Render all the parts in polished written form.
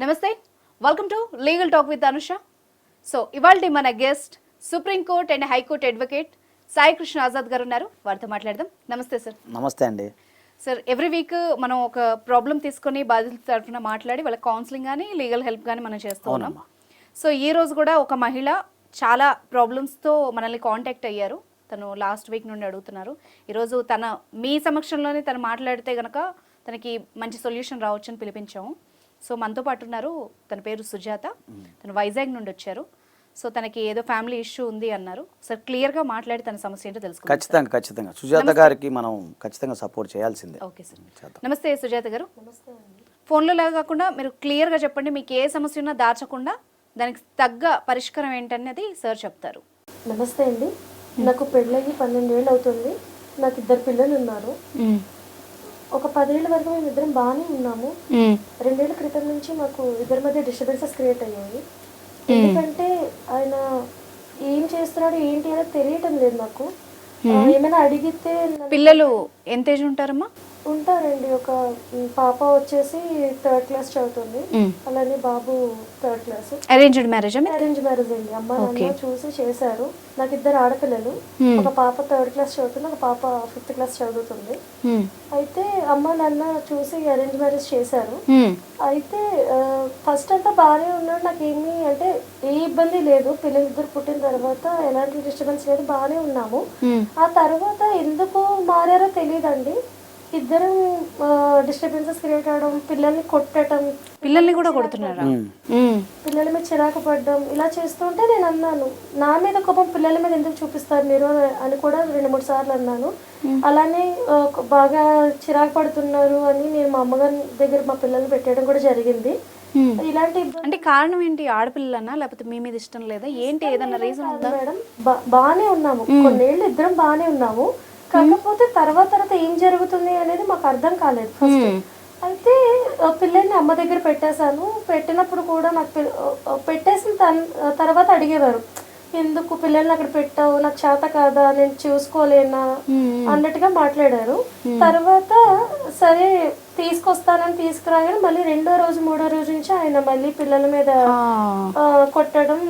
నమస్తే, welcome to legal talk with Anusha. So ఇవాల్టి మన guest supreme court and high court advocate Sai Krishna Azad గారు ఉన్నారు. వారితో మాట్లాడదాం. నమస్తే సార్. నమస్తే అండి. సార్, ఎవ్రీ వీక్ మనం ఒక ప్రాబ్లం తీసుకొని బాధితుల తరఫున మాట్లాడి వాళ్ళ కౌన్సిలింగ్ కానీ లీగల్ హెల్ప్ కానీ మనం చేస్తూ ఉన్నాం. సో ఈ రోజు కూడా ఒక మహిళ చాలా ప్రాబ్లమ్స్తో మనల్ని కాంటాక్ట్ అయ్యారు. తను లాస్ట్ వీక్ నుండి అడుగుతున్నారు. ఈరోజు మీ సమక్షంలోనే తను మాట్లాడితే కనుక తనకి మంచి సొల్యూషన్ రావచ్చని పిలిపించాము. సో మనతో పాటు ఉన్నారు, తన పేరు సుజాత. తను వైజాగ్ నుండి వచ్చారు. సో తనకి ఏదో ఫ్యామిలీ ఇష్యూ ఉంది అన్నారు. సార్ క్లియర్గా మాట్లాడి తన సమస్య ఏంటో తెలుసుకుంటాం. ఖచ్చితంగా సుజాత గారికి మనం ఖచ్చితంగా సపోర్ట్ చేయాల్సిందే. Okay sir. నమస్తే సుజాత గారు. ఫోన్లో లాగా కాకుండా మీరు క్లియర్గా చెప్పండి, మీకు ఏ సమస్య ఉన్నా దాచకుండా దానికి తగ్గ పరిష్కారం ఏంటనేది సార్ చెప్తారు. నమస్తే అండి. నాకు పెళ్ళయ్యి 12 ఏళ్ళు అవుతుంది. నాకు 2 పిల్లలు ఉన్నారు. ఒక 10 ఏళ్ళ వరకు మేము ఇద్దరం బాగానే ఉన్నాము. 2 ఏళ్ల క్రితం నుంచి మాకు ఇద్దరి మధ్య డిస్టర్బెన్సెస్ క్రియేట్ అయ్యాయి. ఎందుకంటే ఆయన ఏం చేస్తున్నాడు ఏంటి అనేది తెలియటం లేదు నాకు. ఏమైనా అడిగితే పిల్లలు ఎంత ఏజ్ ఉంటారమ్మా? ఉంటారండి. ఒక పాప వచ్చేసి 3rd క్లాస్ చదువుతుంది, అలానే బాబు 3rd class. Arranged marriage? Arrange marriage అండి. అమ్మ నాన్న చూసి చేశారు. నాకు 2 ఆడపిల్లలు. ఒక పాప 3rd క్లాస్ చదువుతుంది, ఒక పాప 5th క్లాస్ చదువుతుంది. అయితే అమ్మ నాన్న చూసి అరేంజ్ మ్యారేజ్ చేశారు. అయితే ఫస్ట్ అంతా బాగానే ఉన్నాడు. నాకేమీ అంటే ఏ ఇబ్బంది లేదు. పిల్లలిద్దరు పుట్టిన తర్వాత ఎలాంటి డిస్టర్బెన్స్ లేదు, బాగానే ఉన్నాము. ఆ తర్వాత ఎందుకు మారారో తెలియదండి. ఇద్దరు డిస్టర్బెన్సెస్ క్రియేట్ అవడం, పిల్లల్ని కొట్టడం, పిల్లల్ని కూడా కొడుతున్నారా? పిల్లల మీద చిరాకు పడడం, ఇలా చేస్తుంటే నేను అన్నాను, నా మీద కోపం పిల్లల మీద ఎందుకు చూపిస్తారు మీరు అని కూడా 2-3 సార్లు అన్నాను. అలానే బాగా చిరాకు పడుతున్నారు అని నేను మా అమ్మగారి దగ్గర మా పిల్లల్ని పెట్టడం కూడా జరిగింది. ఇలాంటి అంటే కారణం ఏంటి? ఆడపిల్లలన్నా లేకపోతే మీ మీద ఇష్టం లేదా ఏంటి? ఏదన్నా రీజన్ ఉందా? మేడం, బాగానే ఉన్నాము, కొన్నేళ్ళు ఇద్దరం బాగానే ఉన్నాము. కాకపోతే తర్వాత ఏం జరుగుతుంది అనేది మాకు అర్థం కాలేదు ఫస్ట్. అయితే పిల్లల్ని అమ్మ దగ్గర పెట్టేశాను. పెట్టినప్పుడు కూడా నాకు పెట్టేసిన తర్వాత అడిగేవారు, ఎందుకు పిల్లల్ని అక్కడ పెట్టావు, నాకు చేత కాదా, నేను చూసుకోలేనా అన్నట్టుగా మాట్లాడారు. తర్వాత సరే తీసుకొస్తానని తీసుకురాగానే మళ్ళీ 2వ రోజు 3వ రోజు నుంచి ఆయన మళ్ళీ పిల్లల మీద కొట్టడం,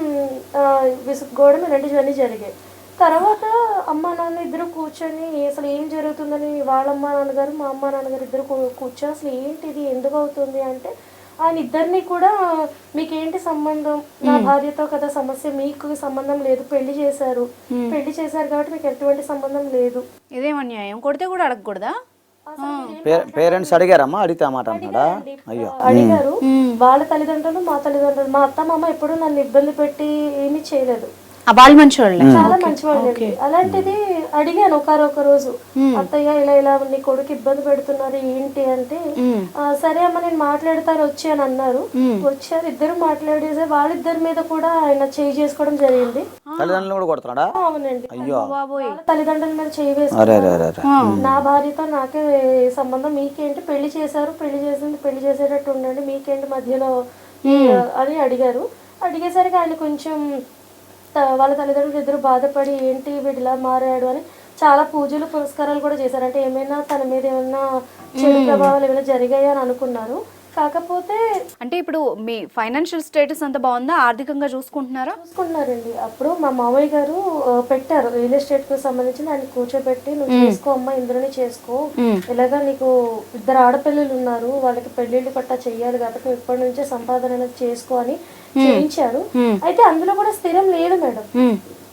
విసుక్కోవడం ఇలాంటివన్నీ జరిగాయి. తర్వాత అమ్మ నాన్న ఇద్దరు కూర్చొని అసలు ఏం జరుగుతుందని వాళ్ళ అమ్మ నాన్నగారు మా అమ్మ నాన్నగారు ఇద్దరు కూర్చొని అసలు ఏంటిది ఎందుకు అవుతుంది అంటే, ఆయన ఇద్దరిని కూడా మీకేంటి సంబంధం, నా భార్యతో కదా సమస్య, మీకు సంబంధం లేదు, పెళ్లి చేశారు కాబట్టి మీకు ఎటువంటి సంబంధం లేదు. ఇదేం అన్యాయం? కొడితే కూడా అడగకూడదా? పేరెంట్స్ అడిగారమ్మా? అడిగితే మాట అంటున్నాడా? అయ్యో, అడిగారు. వాళ్ళ తల్లిదండ్రులు మా తల్లిదండ్రులు, మా అత్త మామ ఎప్పుడు నన్ను ఇబ్బంది పెట్టి ఏమీ చేయలేదు. వాళ్ళు మంచి వాళ్ళే, చాలా మంచి వాళ్ళు. అలాంటిది అడిగాను ఒక రోజు, అత్తయ్య ఇలా నీ కొడుకు ఇబ్బంది పెడుతున్నారు ఏంటి అంటే, సరే అమ్మ నేను మాట్లాడతాను వచ్చి అని అన్నారు. వచ్చారు, ఇద్దరు మాట్లాడేసి వాళ్ళిద్దరి మీద కూడా ఆయన చేయి చేసుకోవడం జరిగింది. తల్లిదండ్రులు కూడా కొడుతున్నాడా? అవునండి, బాబోయ్. తల్లిదండ్రుల మీద చేయి వేసుకున్నారు. నా భార్యతో నాకే సంబంధం, మీకేంటి, పెళ్లి చేశారు, పెళ్లి చేసేటట్టు ఉండండి, మీకేంటి మధ్యలో అని అడిగారు. అడిగేసరికి ఆయన కొంచెం వాళ్ళ తల్లిదండ్రులు ఇద్దరు బాధపడి ఏంటి వీడిలా మారాడు అని చాలా పూజలు పురస్కారాలు కూడా చేశారు. అంటే ఏమైనా తన మీద ఏమైనా చెడు ప్రభావాలు ఏమైనా జరిగాయి అని అనుకున్నారు. కాకపోతే అంటే ఇప్పుడు మీ ఫైనాన్షియల్ స్టేటస్ అంత బాగుందా? ఆర్థికంగా చూసుకుంటున్నారండి. అప్పుడు మా మామయ్య గారు పెట్టారు, రియల్ ఎస్టేట్ కు సంబంధించి ఆయన కూర్చోబెట్టి, నువ్వు చేసుకో అమ్మా, ఇందులోనే చేసుకో, ఇలాగా నీకు 2 ఆడపిల్లలు ఉన్నారు, వాళ్ళకి పెళ్లిళ్ళు పట్టా చెయ్యాలి కాబట్టి నువ్వు ఇప్పటి నుంచే సంపాదన అనేది చేసుకో అని చేయించారు. అయితే అందులో కూడా స్థిరం లేదు మేడం.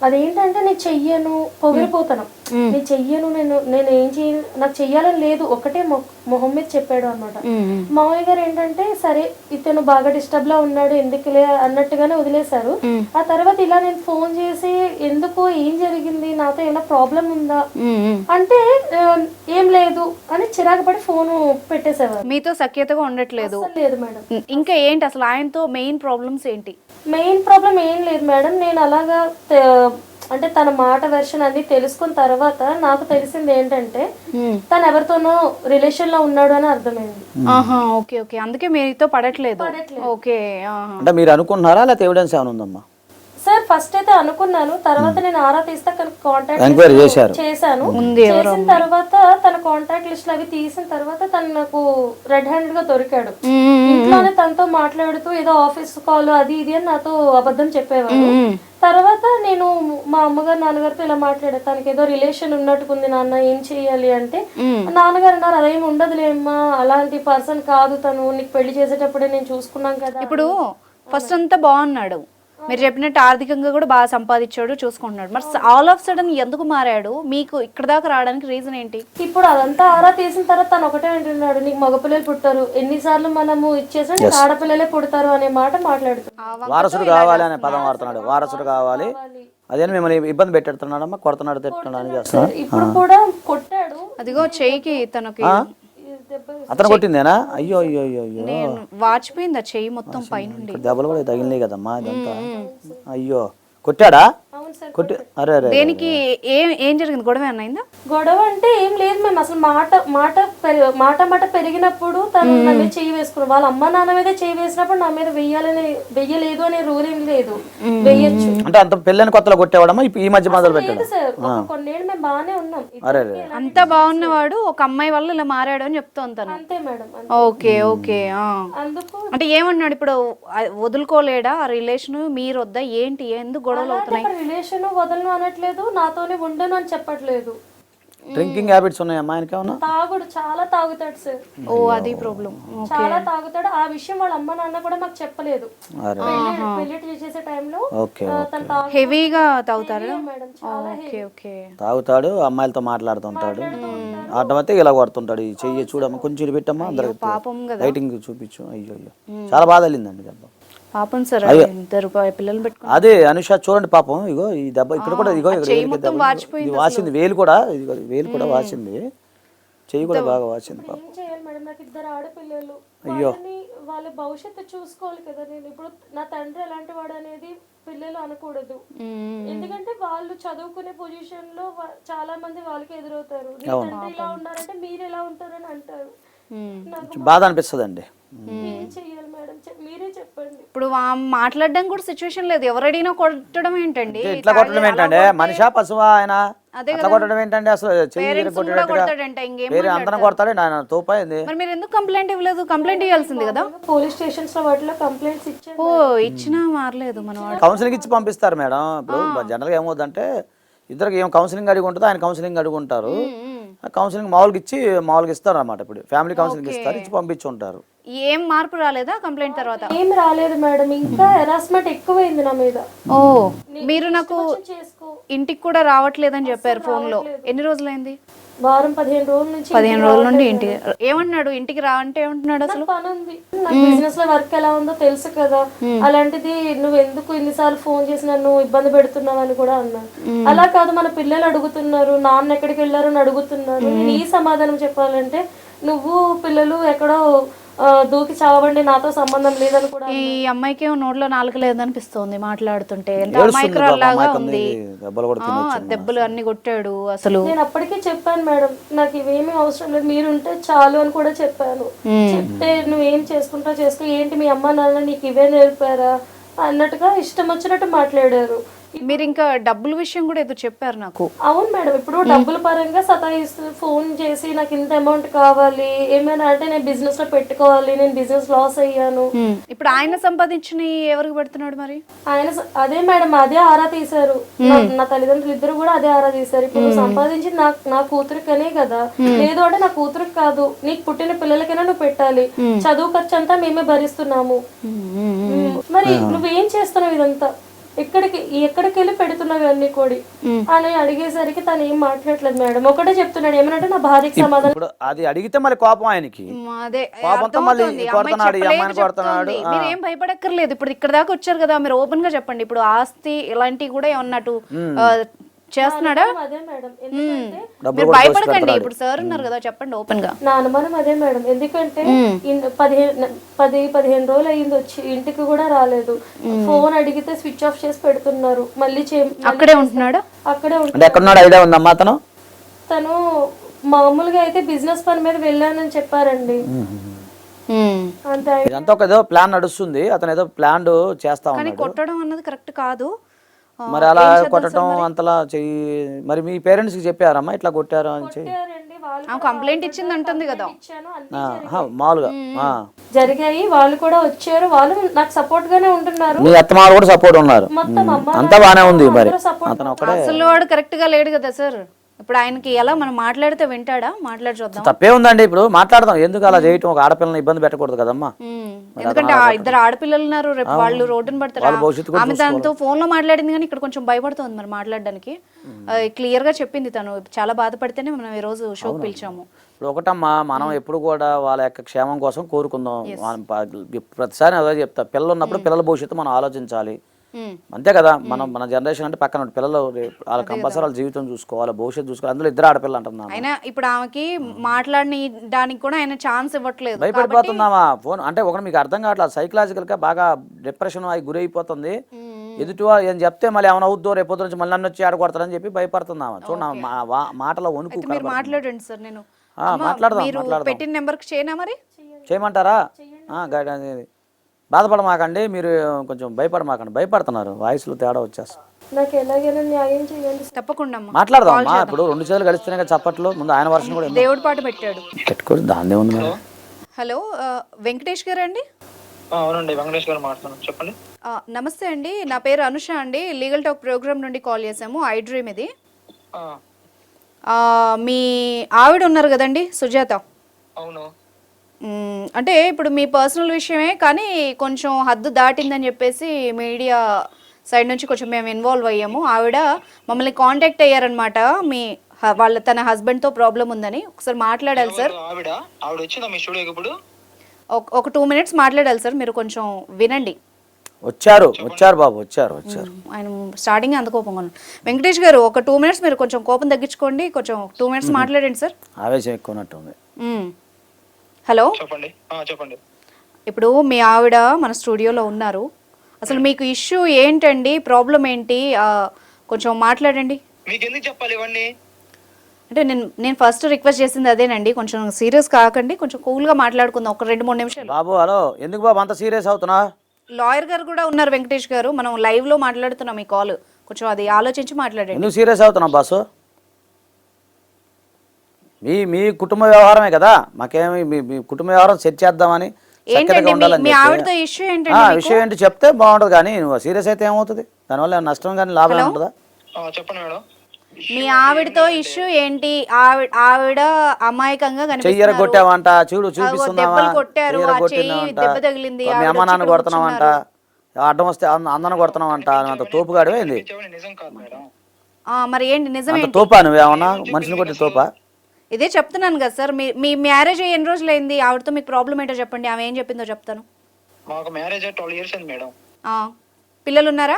అదేంటంటే నేను చెయ్యను, పొగిరిపోతాను, నేను చెయ్యను, నేను ఏం చేయను, నాకు చెయ్యాలని లేదు, ఒకటే మొహం మీద చెప్పాడు అనమాట. మామయ్య గారు ఏంటంటే సరే ఇతను బాగా డిస్టర్బ్ లా ఉన్నాడు ఎందుకులే అన్నట్టుగానే వదిలేశారు. ఆ తర్వాత ఇలా నేను ఫోన్ చేసి ఎందుకు, ఏం జరిగింది, నాతో ఏమైనా ప్రాబ్లం ఉందా అంటే ఏం లేదు అని చిరాకు పడి ఫోన్ పెట్టేసేవారు. మీతో సఖ్యతగా ఉండట్లేదు? లేదు మేడం. ఇంకా ఏంటి అసలు ఆయనతో మెయిన్ ప్రాబ్లమ్స్ ఏంటి? మెయిన్ ప్రాబ్లం ఏం లేదు మేడం. నేను అలాగా అంటే తన మాట వెర్షన్ అన్ని తెలుసుకున్న తర్వాత నాకు తెలిసింది ఏంటంటే తను ఎవరితోనో రిలేషన్ లో ఉన్నాడు అని అర్థమైంది. ఓకే ఓకే, అందుకే మీతో పడట్లేదు. ఓకే, అంటే మీరు అనుకుంటున్నారా లేకపోతే ఎవిడెన్స్ ఏమైనా ఉందమ్మా? సార్ సార్ ఫస్ట్ అయితే అనుకున్నాను, తర్వాత నేను ఆరా తీస్తే కాంటాక్ట్ ఎంక్వైరీ చేశారు. చేశాను. చేసిన తర్వాత తన కాంటాక్ట్ లిస్ట్ అవి తీసిన తర్వాత తను నాకు రెడ్ హ్యాండెడ్ గా దొరికాడు. ఇంట్లోనే తనతో మాట్లాడుతూ ఏదో ఆఫీస్ కాల్ అది ఇది అని నాతో అబద్ధం చెప్పేవాడు. తర్వాత నేను మా అమ్మగారు నాన్నగారితో ఇలా మాట్లాడా, తనకి ఏదో రిలేషన్ ఉన్నట్టుకుంది నాన్న, ఏం చెయ్యాలి అంటే నాన్నగారు అన్నారు అదేం ఉండదులేమ్మా, అలాంటి పర్సన్ కాదు తను, నీకు పెళ్లి చేసేటప్పుడే నేను చూసుకున్నాం కదా. ఇప్పుడు ఫస్ట్ అంతా బాగున్నాడు, మీరు చెప్పినట్టు ఆర్థికంగా కూడా బాగా సంపాదించాడు, చూసుకుంటున్నాడు. మరి ఆల్ ఆఫ్ సడన్ ఎందుకు మారాడు? మీకు ఇక్కడ దాకా రావడానికి రీజన్ ఏంటి? ఇప్పుడు అదంతా ఆరా తీసిన తర్వాత తను ఒకటే అంటున్నాడు, నీకు మగపిల్లలు పుట్టారు, ఎన్నిసార్లు మనము ఇచ్చేసా నీకు ఆడపిల్లలే పుడతారు అనే మాట మాట్లాడుతున్నాడు. వారసుడు కావాలి అనే పదం వాడుతున్నాడు. వారసుడు కావాలి అదే మిమ్మల్ని ఇబ్బంది పెట్టేస్తున్నాడమ్మా, కొడుతున్నాడు తిట్టున్నాడు అని చేస్తున్నాడు. ఇప్పుడు కూడా కొట్టాడు. అదిగో చెయ్యికి తనకి అతను కొట్టిందేనా? అయ్యో అయ్యో అయ్యో అయ్యో, నేను వాచిపోయింది ఆ చెయ్యి మొత్తం పైనుండి. దెబ్బలు కూడా తగిలినాయి కదమ్మా ఇదంతా. అయ్యో కొట్టాడా? అవును సార్. కొట్టి అరే అరే దేనికి ఏం జరిగింది? గొడవ అయిందా? గొడవ అంటే ఏం లేదు మేము అసలు మాట పెరిగినప్పుడు తను నా మీద చెయ్యి వేసుకున్నాడు. వాళ్ళ అమ్మ నాన్న మీద చెయ్యి వేసినప్పుడు నా మీద వెయ్యలేదు అనే రూల్ ఏం లేదు, వెయ్యొచ్చు. అంటే అంత పెళ్ళని కొత్తలో కొట్టేవాడమ్మా, ఈ మధ్య మొదలు పెట్టాడు? లేదు సార్, కొన్నేళ్ళు మేము బాగానే ఉన్నాం. అరే అంత బాగున్నవాడు ఒక అమ్మాయి వల్ల ఇలా మారాడు అని చెప్తాను తను. అంతే మేడం. Okay okay. అందుకు అంటే ఏమన్నాడు ఇప్పుడు? వదులుకోలేడా ఆ రిలేషన్? మీరు వద్దా ఏంటి? ఎందుకు గొడవలు అవుతున్నాయి? రిలేషన్ వదలను అనట్లేదు, నాతోనే ఉండను అని చెప్పట్లేదు. డ్రింకింగ్ హ్యాబిట్స్ ఉన్నాయమ్మా ఆయనకి ఏమన్నా? తాగుడు, చాలా తాగుతాడు సార్. ఓ అది ప్రాబ్లం. చాలా తాగుతాడు. ఆ విషయం వాళ్ళ అమ్మ నాన్న కూడా మాకు చెప్పలేదు. పెళ్లి చేసే టైంలో తను హెవీగా తాగుతారా? మేడం, చాలా ఓకే ఓకే. తాగుతాడు, అమ్మాయిలతో మాట్లాడుతుంటాడు, అడ్డమైతే ఇలా కొడుతుంటాడు. ఈ చెయ్యి చూడమ్మా, కొంచెం ఇటు పెట్టమ్మా, అందరికి పాపం కదా. లైటింగ్ చూపించు. అయ్యో అయ్యో చాలా బాధ వెళ్ళిందండి దెబ్బ. పాపం సార్, 2 రూపాయలు పిల్లలు పెట్టుకుని. అదే అనుష చూడండి పాపం, ఇగో ఈ దెబ్బ ఇక్కడ కూడా, ఇగో ఇది వాసింది, వేలు కూడా, ఇదిగో వేలు కూడా వాసింది, చెయ్యి కూడా బాగా వాసింది పాపం. ఏం చేయాలి మేడం, నాకు 2 ఆడపిల్లలు, వాళ్ళ భవిష్యత్తు చూసుకోవాలి కదా. నేను ఇప్పుడు నా తండ్రి ఎలాంటి వాడు అనేది పిల్లలు అనకూడదు, ఎందుకంటే వాళ్ళు చదువుకునే పొజిషన్ లో చాలా మంది వాళ్ళకి ఎదురవుతారు. నీ తండ్రి ఇలా ఉన్నారంటే మీరు ఎలా ఉంటారని అంటారు. బాధ అనిపిస్తుంది అండి. ఏం చెయ్యాలి మేడం, మీరే చెప్పండి. ఇప్పుడు మాట్లాడడం కూడా సిచ్యువేషన్ లేదు, ఎవరు అడిగినా కొట్టడం ఏంటండి? ఇట్లా కొట్టడం ఏంటంటే, మనిషా పశువా ఆయన? అట్లా కొట్టడం ఏంటంటే అసలు చెయ్యి వేరే అందరం కొడతాడే ఆయన తోపైంది. మరి మీరు ఎందుకు కంప్లైంట్ ఇవ్వలేదు? కంప్లైంట్ ఇవ్వాల్సింది కదా. పోలీస్ స్టేషన్స్ లో వాటిలో కంప్లైంట్స్ ఇచ్చారు. ఓ ఇచ్చినా మారలేదు మన కౌన్సిలింగ్ ఇచ్చి పంపిస్తారు మేడం. ఇప్పుడు జనరల్గా ఏమవుతుందంటే ఇద్దరికి ఏం కౌన్సిలింగ్ అడిగి ఉంటుంది, ఆయన కౌన్సిలింగ్ అడుగుంటారు. కౌన్సిలింగ్ మామూలుగా ఇస్తారు అన్నమాట. ఇప్పుడు ఫ్యామిలీ కౌన్సిలింగ్ ఇస్తారు, ఇచ్చి పంపించి ఉంటారు. ఏం మార్పు రాలేదా కంప్లైంట్ తర్వాత? ఏం రాలేదు మేడం, ఇంకా హెరాస్మెంట్ ఎక్కువైంది నా మీద. ఓ మీరు నాకు ఇంటికి కూడా రావట్లేదని చెప్పారు ఫోన్ లో. ఎన్ని రోజులైంది? వారం 15 రోజుల నుంచి. 15 రోజుల నుండి ఇంటికి ఏమన్నాడు? ఇంటికి రా అంటే ఏమంటున్నాడు? అసలు పని ఉంది, నాకు బిజినెస్ లో వర్క్ ఎలా ఉందో తెలుసు కదా, అలాంటిది నువ్వు ఎందుకు ఇన్నిసార్లు ఫోన్ చేసి నన్ను ఇబ్బంది పెడుతున్నావు అని కూడా అన్నాడు. అలా కాదు, మన పిల్లలు అడుగుతున్నారు, నాన్న ఎక్కడికి వెళ్ళారు అని అడుగుతున్నారు. నేను ఈ సమాధానం చెప్పాలంటే, నువ్వు పిల్లలు ఎక్కడో దూకి చావండి, నాతో సంబంధం లేదని కూడా. ఈ అమ్మాయికి నోట్లో నాలుక లేదనిపిస్తుంది మాట్లాడుతుంటే. అమాయకురాల్లాగా ఉంది, దెబ్బలు అన్ని కొట్టాడు. అసలు నేను అప్పటికే చెప్పాను మేడం, నాకు ఇవేమీ అవసరం లేదు, మీరుంటే చాలు అని కూడా చెప్పాను. చెప్తే నువ్వేం చేసుకుంటావు చేసుకో, ఏంటి మీ అమ్మ నాన్న నీకు ఇవే నేర్పారా అన్నట్టుగా ఇష్టం వచ్చినట్టు మాట్లాడారు. మీరు ఇంకా డబ్బుల విషయం కూడా ఏదో చెప్పారు నాకు. అవును మేడం, ఇప్పుడు డబ్బుల పరంగా సతాయిస్తూ ఫోన్ చేసి నాకు ఇంత అమౌంట్ కావాలి, ఏమైనా అంటే నేను బిజినెస్ లో పెట్టుకోవాలి, నేను బిజినెస్ లాస్ అయ్యాను. ఇప్పుడు ఆయన సంపాదించిన ఎవరికి పెడుతున్నాడు మరి? ఆయన అదే మేడం, అదే ఆరా తీశారు. నా తల్లిదండ్రులు ఇద్దరు కూడా అదే ఆరా తీశారు. ఇప్పుడు నువ్వు సంపాదించి నా కూతురికనే కదా, లేదు అంటే నా కూతురికి కాదు, నీకు పుట్టిన పిల్లలకైనా నువ్వు పెట్టాలి, చదువు ఖర్చు అంతా మేమే భరిస్తున్నాము, మరి నువ్వేం చేస్తున్నావు ఇదంతా, ఎక్కడికి వెళ్ళి పెడుతున్నావు అన్ని కోడి అని అడిగేసరికి తను ఏం మాట్లాడలేదు మేడం. ఒకటే చెప్తున్నాడు, ఏమనంటే నా భార్యకి సమాధానం. అది అడిగితే మళ్ళీ కోపం ఆయనకి, మీరు ఏం భయపడక్కర్లేదు. ఇప్పుడు ఇక్కడ దాకా వచ్చారు కదా, మీరు ఓపెన్ గా చెప్పండి. ఇప్పుడు ఆస్తి ఇలాంటివి కూడా ఏమన్నట్టు చేస్తున్నాడా? అదే మేడం, మీరు భయపడకండి. ఇప్పుడు సార్ ఉన్నారు కదా, చెప్పండి ఓపెన్ గా. నా అనుమానం అదే మేడం, ఎందుకంటే 10-15 రోజులు అయ్యింది వచ్చి, ఇంటికి కూడా రాలేదు. ఫోన్ అడిగితే స్విచ్ ఆఫ్ చేసి పెడుతున్నారు. మళ్ళీ అక్కడే ఉంటున్నాడు. అక్కడే ఉంటున్నాడు. తను మామూలుగా అయితే బిజినెస్ పని మీద వెళ్ళానని చెప్పారండి. ఇదంతా ఒక ఏదో ప్లాన్ నడుస్తుంది, అతను ఏదో ప్లాన్ చేస్తా కానీ కొట్టడం అన్నది కరెక్ట్ కాదు. మరి అలా కొట్టడం అంతలా చెయ్యి. మరి మీ పేరెంట్స్ కి చెప్పారమ్మా ఇట్లా కొట్టారు అని చెయ్యి? కొట్టారండి వాళ్ళు ఆమె కంప్లైంట్ ఇచ్చింది అంటుంది కదా. ఇచ్చాను, అన్ని మామూలుగా జరిగాయి. వాళ్ళు కూడా వచ్చారు, వాళ్ళు నాకు సపోర్ట్ గానే ఉంటున్నారు. మీ అత్తమాలు కూడా సపోర్ట్ ఉన్నారు, మొత్తం అమ్మ అంతా బానే ఉంది. మరి సపోర్ట్. అతను ఒకడే అసలు వాడు కరెక్ట్ గా లేడు కదా సార్. ఇప్పుడు ఆయనకి ఎలా మనం మాట్లాడితే వింటాడా? మాట్లాడి చూద్దాం. తప్పే ఉందండి. ఇప్పుడు మాట్లాడదాం, ఎందుకు అలా చేయటం? ఒక ఆడపిల్లని ఇబ్బంది పెట్టకూడదు కదమ్మా. ఎందుకంటే ఆ ఇద్దరు ఆడపిల్లలు ఉన్నారు, రేపు వాళ్ళు రోడ్డున పడతారు. ఆమె తనతో ఫోన్ లో మాట్లాడింది కానీ ఇక్కడ కొంచెం భయపడుతుంది మరి మాట్లాడడానికి. క్లియర్ గా చెప్పింది తను, చాలా బాధపడితేనే మనం ఈ రోజు షోకి పిలిచాము. ఇప్పుడు ఒకటమ్మా, మనం ఎప్పుడు కూడా వాళ్ళ యొక్క క్షేమం కోసం కోరుకుందాం. ప్రతిసారి అదే చెప్తా, పిల్లలు ఉన్నప్పుడు పిల్లల భవిష్యత్తు మనం ఆలోచించాలి. అంతే కదా. మన జనరేషన్ అంటే పక్కన పిల్లలు వాళ్ళ కంపల్సరీ వాళ్ళ జీవితం చూసుకోవాలి, భవిష్యత్తు చూసుకోవాలి. అందులో ఇద్దరు ఆడపిల్లలు అంటున్నాను. అయినా ఇప్పుడు ఆమెకి మాట్లాడడానికి కూడా ఆయన ఛాన్స్ ఇవ్వట్లేదు. భయపడిపోతున్నావా? ఫోన్ అంటే ఒకటి మీకు అర్థం కావట్లేదు. సైకలాజికల్ గా బాగా డిప్రెషన్ అయి గురైపోతుంది. ఎదుటివారు ఏం చెప్తే మళ్ళీ ఏమైనా అవుద్దో, రేపు పొద్దు నుంచి మళ్ళీ నన్ను వచ్చి ఆడకొడతారని చెప్పి భయపడుతున్నావా? చూడండి మాటలో వణుకు. మీరు మాట్లాడండి సార్, నేను మాట్లాడదాం. పెట్టిన నెంబర్ కి చేయనా మరి? చేయమంటారా? బాధపడమాకండి, మీరు కొంచెం భయపడమాకండి. భయపడుతున్నారు, వాయిస్లో తేడా వచ్చేస్తుంది. నాకు ఎలాగైనా న్యాయం చేయండి. తప్పకుండా మాట్లాడదాం అమ్మా. ఇప్పుడు 2 చేతులు కలిస్తేనే చప్పట్లు. ముందు ఆయన వర్షం కూడా దేవుడి పాట పెట్టాడు, పెట్టుకోరు, దాన్నే ఉంది. హలో వెంకటేష్ గారు అండి? అవునండి, వెంకటేష్ గారు మాట్లాడుతున్నాను, చెప్పండి. నమస్తే అండి, నా పేరు అనుష అండి. లీగల్ టాక్ ప్రోగ్రామ్ నుండి కాల్ చేసాము. ఐ డ్రీమ్ ఇది. మీ ఆవిడ ఉన్నారు కదండి, సుజాత. అవును. అంటే ఇప్పుడు మీ పర్సనల్ విషయమే కానీ కొంచెం హద్దు దాటిందని చెప్పేసి మీడియా సైడ్ నుంచి కొంచెం మేము ఇన్వాల్వ్ అయ్యాము. ఆవిడ మమ్మల్ని కాంటాక్ట్ అయ్యారనమాట, తన హస్బెండ్తో ప్రాబ్లం ఉందని. ఒకసారి మాట్లాడాలి సార్. ఆవిడ వచ్చిందా మీ స్టూడియోకి ఇప్పుడు? ఒక 2 minutes మాట్లాడాలి సార్, మీరు కొంచెం వినండి. వచ్చారు బాబు, వచ్చారు. ఆయన స్టార్టింగ్ అంత కోపంగా ఉన్నాడు. వెంకటేష్ గారు ఒక 2 minutes మీరు కొంచెం కోపం తగ్గించుకోండి, కొంచెం 2 minutes మాట్లాడండి సార్. ఆవేశం ఎక్కువన్నట్టు ఉంది. హలో, చెప్పండి. ఇప్పుడు మీ ఆవిడ మన స్టూడియోలో ఉన్నారు. అసలు మీకు ఇష్యూ ఏంటండి, ప్రాబ్లం ఏంటి, కొంచెం మాట్లాడండి. మీకు ఎందుకు చెప్పాలి ఇవన్నీ? అంటే నేను ఫస్ట్ రిక్వెస్ట్ చేసింది అదేనండి, కొంచెం సీరియస్ కాకండి, కొంచెం కూల్గా మాట్లాడుకుందాం ఒక 2-3 నిమిషాలు. బాబు హలో, ఎందుకు బాబు అంత సీరియస్ అవుతున్నా? లాయర్ గారు కూడా ఉన్నారు వెంకటేష్ గారు, మనం లైవ్ లో మాట్లాడుతున్నాం ఈ కాల్, కొంచెం అది ఆలోచించి మాట్లాడండి. ఎందుకు సీరియస్ అవుతున్నావు బాసు? మీ కుటుంబ వ్యవహారమే కదా, మాకేమి మీ కుటుంబ వ్యవహారం సెట్ చేద్దామని మీ ఆవిడతో ఇష్యూ ఏంటండి? విషయం ఏంటి చెప్తే బాగుంటది, కానీ నువ్వు సీరియస్ అయితే ఏమవుతుంది? దానివల్ల నష్టం కానీ లాభం ఉంటుందా? చెప్పండి మేడం. మీ ఆవిడతో ఇష్యూ ఏంటి? ఆవిడ అమాయకంగా చెయ్యర కొట్టావంట, చూడు చూపిస్తున్నావా? దెబ్బ తగిలింది, మీ అమ్మ నాన్న కొడుతున్నావంట, అడ్డం వస్తే అందన కొడుతున్నావంట, అంత తోపుగాడు ఏంది? నిజం కాదు మేడం. మరి ఏంటి నిజమే? తోపా నువ్వేమన్నా మనిషిని కొట్టి తోపా? ఇదే చెప్తున్నాను కదా సార్, మీ మ్యారేజ్ అయ్యి ఎన్ని రోజులు అయింది? ఆవిడతో మీకు ప్రాబ్లం ఏంటో చెప్పండి, ఆమె ఏం చెప్పిందో చెప్తాను. మాకు మ్యారేజ్ 12 years అయింది మేడం. పిల్లలు ఉన్నారా?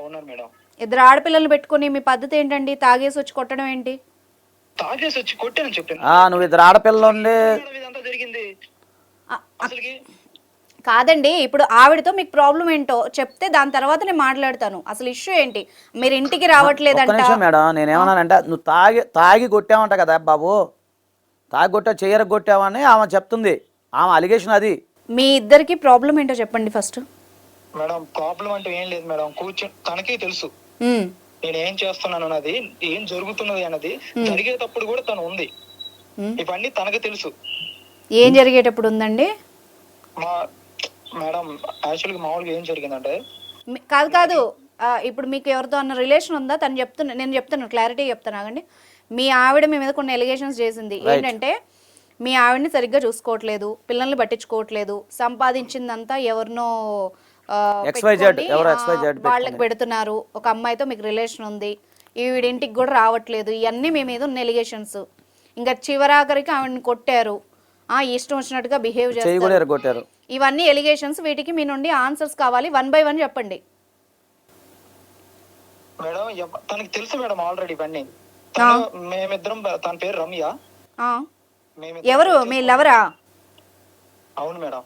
ఉన్నారు మేడం. 2 ఆడపిల్లలు పెట్టుకుని మీ పద్ధతి ఏంటండి? తాగేసి వచ్చి కొట్టడం ఏంటి? తాగేసి వచ్చి కొట్టానని చెప్పాను. నువ్వు 2 ఆడపిల్లలు ఉండి జరిగింది అసలుకి కాదండి. ఇప్పుడు ఆవిడతో మీకు ప్రాబ్లం ఏంటో చెప్తే దాని తర్వాత నేను మాట్లాడతాను. అసలు ఇష్యూ ఏంటి? మీరు ఇంటికి రావట్లేదంట మేడం. నేనేమన్నానంటే నువ్వు తాగి కొట్టావంట కదా బాబు, తాగి కొట్టా చెయ్యర కొట్టావని ఆమె చెప్తుంది, ఆమె అలిగేషన్ అది. మీ ఇద్దరికి ప్రాబ్లం ఏంటో చెప్పండి ఫస్ట్. మేడం ప్రాబ్లం అంటే ఏం లేదు మేడం, తనకే తెలుసు నేను ఏం చేస్తున్నాను అన్నది, ఏం జరుగుతున్నది అన్నది. జరిగేటప్పుడు కూడా తను ఉంది, ఇవన్నీ తనకు తెలుసు. ఏం జరిగేటప్పుడు ఉందండి మేడం? యాక్చువల్గా మామూలుగా ఏం జరిగిందంటే కాదు ఇప్పుడు మీకు ఎవరితో అన్న రిలేషన్ ఉందా? నేను చెప్తాను, క్లారిటీ చెప్తాను ఆగండి. మీ ఆవిడ మీ మీద కొన్ని ఎలిగేషన్స్ చేసింది. ఏంటంటే మీ ఆవిడని సరిగ్గా చూసుకోవట్లేదు, పిల్లల్ని పట్టించుకోవట్లేదు, సంపాదించిందంతా ఎవరినో వాళ్ళకి పెడుతున్నారు, ఒక అమ్మాయితో మీకు రిలేషన్ ఉంది, ఈవిడింటికి కూడా రావట్లేదు, ఇవన్నీ మీ మీద ఉన్న ఎలిగేషన్స్. ఇంకా చివరాఖరికి ఆవిడని కొట్టారు, ఇష్టం వచ్చినట్టుగా బిహేవ్ చేస్తారు, ఇవన్నీ ఎలిగేషన్స్. వీటికి మీ నుండి ఆన్సర్స్ కావాలి, 1 by 1 చెప్పండి. మేడం తనకి తెలుసు మేడం ఆల్రెడీ ఇవన్నీ. మేమిద్దరం, తన పేరు రమ్య. ఎవరు మీ లవరా? అవును మేడం.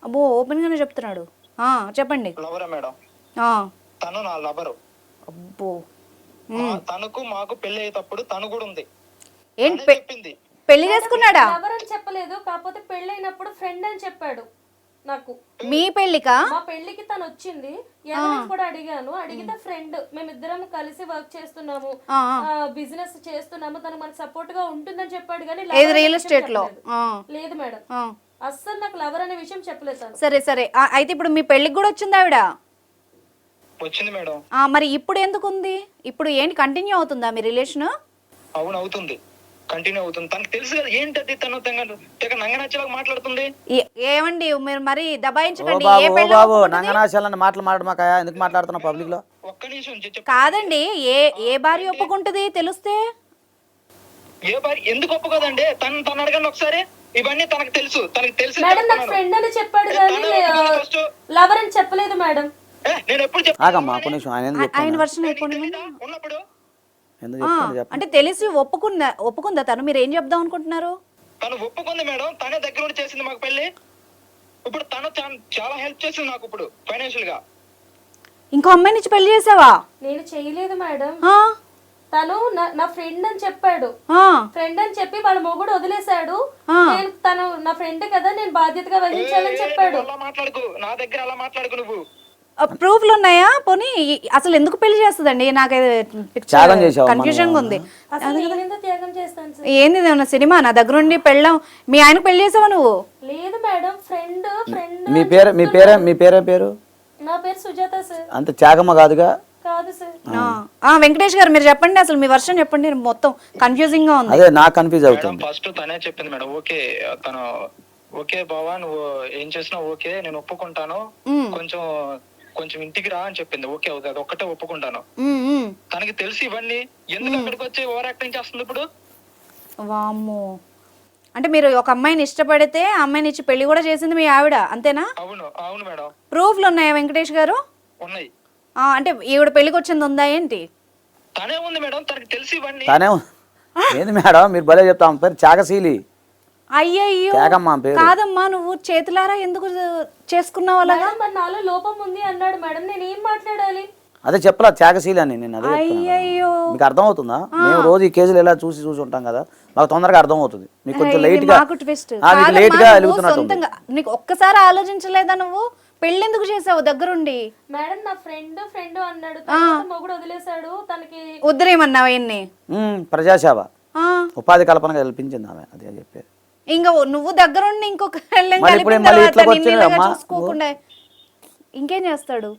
అబ్బో, ఓపెన్ గానే చెప్తున్నాడు. చెప్పండి. లవరా మేడం? తను నా లవరు. అబ్బో, తనకు మాకు పెళ్లి అయ్యేటప్పుడు తను కూడా ఉంది. ఏంటి పెళ్లి చేసుకున్నాడా? ఎవరని చెప్పలేదు, కాకపోతే పెళ్ళైనప్పుడు ఫ్రెండ్ అని చెప్పాడు. నాకు. మీ పెళ్ళికా? మా పెళ్లికి తను వచ్చింది, ఎవరిని కూడా అడిగాను. అడిగితే ఫ్రెండ్, మేమిద్దరం కలిసి వర్క్ చేస్తున్నాము, బిజినెస్ చేస్తున్నాము, తను మనకు సపోర్ట్ గా ఉంటుందని చెప్పాడు కానీ ఏది రియల్ ఎస్టేట్ లో? లేదు మేడం, అస్సలు నాకు లవర్ అనే విషయం చెప్పలేదు తను. సరే సరే, అయితే ఇప్పుడు మీ పెళ్ళికి కూడా వచ్చింది ఆవిడ? వచ్చింది మేడం. మరి ఇప్పుడు ఎందుకు ఉంది? ఇప్పుడు ఏంటి, కంటిన్యూ అవుతుందా మీ రిలేషన్? అవును అవుతుంది, కంటిన్యూ అవుతుంది. తనకు తెలుసు కదా ఏంటది, తను తెగ నంగనచ్చలాగా మాట్లాడుతుంది. ఏమండి మీరు మరి ఓ దబాయించకండి. బాబు ఏ ఓ పెళ్ళి బాబు ఒప్పుకుంటుంది? నంగనాశాలని మాటలు మాట్లాడమాక, ఎందుకు మాట్లాడుతున్నావు పబ్లిక్ లో? ఒక్క నిమిషం కాదండి, ఏ భార్య ఒప్పుకుంటుంది తెలిస్తే? ఏ భార్య ఎందుకు ఒప్పుకోదండి? తను అడగండి ఒకసారి. ఇవన్నీ తనకు తెలుసు, తనకు తెలుసు. మేడం నాకు ఫ్రెండ్ అని చెప్పాడు కానీ లవర్ అని చెప్పలేదు మేడం. నేను ఎప్పుడు ఆగమ్మా ఒక్క నిమిషం, ఆయన ఎందుకు ఆయన చెప్తాను? వర్షన్ అయిపోయింది. ఉన్నప్పుడు ఎందుకు చెప్తాను చెప్పండి. అంటే తెలిసి ఒప్పుకుందా తను? మీరు ఏం చెప్దాం అనుకుంటున్నారు? తను ఒప్పుకుంది మేడం, తనే దగ్గర ఉండి చేసింది మాకు పెళ్లి. ఇప్పుడు తను చాలా హెల్ప్ చేసింది నాకు ఇప్పుడు ఫైనాన్షియల్ గా. ఇంకో అమ్మాయి నుంచి పెళ్లి చేసావా? నేను చేయలేదు మేడం, ఆ, తను నా ఫ్రెండ్ అని చెప్పాడు. ఆ, ఫ్రెండ్ అని చెప్పి వాళ్ళ మొగుడు వదిలేశాడు. నేను తను నా ఫ్రెండ్ కదా, నేను బాధ్యతగా వహించాలని చెప్పాడు. అలా మాట్లాడుకు, నా దగ్గర అలా మాట్లాడుకు నువ్వు. ప్రూఫ్లు ఉన్నాయా? పోనీ అసలు ఎందుకు పెళ్లి చేస్తుందండి? త్యాగం చేసావా కన్ఫ్యూజన్ గా ఉంది. అసలు నేనెందుకు త్యాగం చేస్తాను సార్? ఏంది ఏమన్నా సినిమా? నా దగ్గర ఉండి పెళ్ళాం, మీ ఆయనకు పెళ్లి చేసావా నువ్వు? లేదు మేడం, ఫ్రెండ్. మీ పేరేం పేరు? నా పేరు సుజాత సార్. అంత త్యాగమ్మ కాదుగా? కాదు సార్. వెంకటేష్ గారు మీరు చెప్పండి, అసలు మీ వర్షన్ చెప్పండి, మొత్తం కన్ఫ్యూజింగ్ గా ఉంది. అదే నాకు కన్ఫ్యూజ్ అవుతుంది. ఫస్ట్ తనే చెప్పింది మేడం, ఓకే తను ఓకే బావా నువ్వు ఏం చేసినా ఓకే, నేను ఒప్పుకుంటాను, కొంచెం ఇంటికి రా అని చెప్పింది. ఓకే అవుతుంది, అది ఒక్కటే ఒప్పుకుంటాను. తనకి తెలిసి ఇవన్నీ ఎందుకు అక్కడికి వచ్చి ఓవర్ యాక్టింగ్ చేస్తుంది ఇప్పుడు? వామ్మో, అంటే మీరు ఒక అమ్మాయిని ఇష్టపడితే ఆ అమ్మాయిని ఇచ్చి పెళ్లి కూడా చేసింది మీ ఆవిడ, అంతేనా? అవును అవును మేడం. ప్రూఫ్లు ఉన్నాయా వెంకటేష్ గారు? ఉన్నాయి. అంటే ఈవిడ పెళ్లికి వచ్చింది ఉందా ఏంటి? తనే ఉంది మేడం, తనకి తెలిసి ఇవన్నీ. తానే ఏంది మేడం మీరు భలే చెప్తాం, పేరు త్యాగశీలి. అయ్యయ్యో త్యాగమ్మ పేరు. కాదమ్మా, నువ్వు చేతులారా ఎందుకు చేసుకున్నావు అలాగా? మేడం, మరి నాలో లోపం ఉంది అన్నాడు మేడం, నేను ఏం మాట్లాడాలి? అదే చెప్పలా త్యాగశీలి అని, నేను అదే చెప్తున్నా. అయ్యయ్యో, మీకు అర్థం అవుతుందా? మేము రోజు ఈ కేసులు ఎలా చూసి ఉంటాం కదా, మాకు తొందరగా అర్థం అవుతుంది. మీకు కొంచెం లేట్ గా, మాకు ట్విస్ట్. మీకు లేట్ గా వెలుగుతున్నట్టు. సొంతంగా నీకు ఒక్కసారి ఆలోచించలేదా నువ్వు? పెళ్ళెందుకు చేసావు దగ్గరుండి? మేడం నా ఫ్రెండ్ అన్నాడు, తర్వాత మొగుడు వదిలేశాడు. తనకి ఉద్దరేమన్నావు ఎన్ని? ప్రజాసేవ ఉపాధి కల్పన కల్పించింది ఆమె, అదే చెప్పేది. ఇంకా నువ్వు దగ్గరుండి ఇంకొక పెళ్ళం మళ్ళీ కలిపిన మళ్ళీ తర్వాత ఇట్లా నిన్ను ఇలాగా వచ్చినావమ్మా చూసుకోకుండా ఇంకేం చేస్తాడు?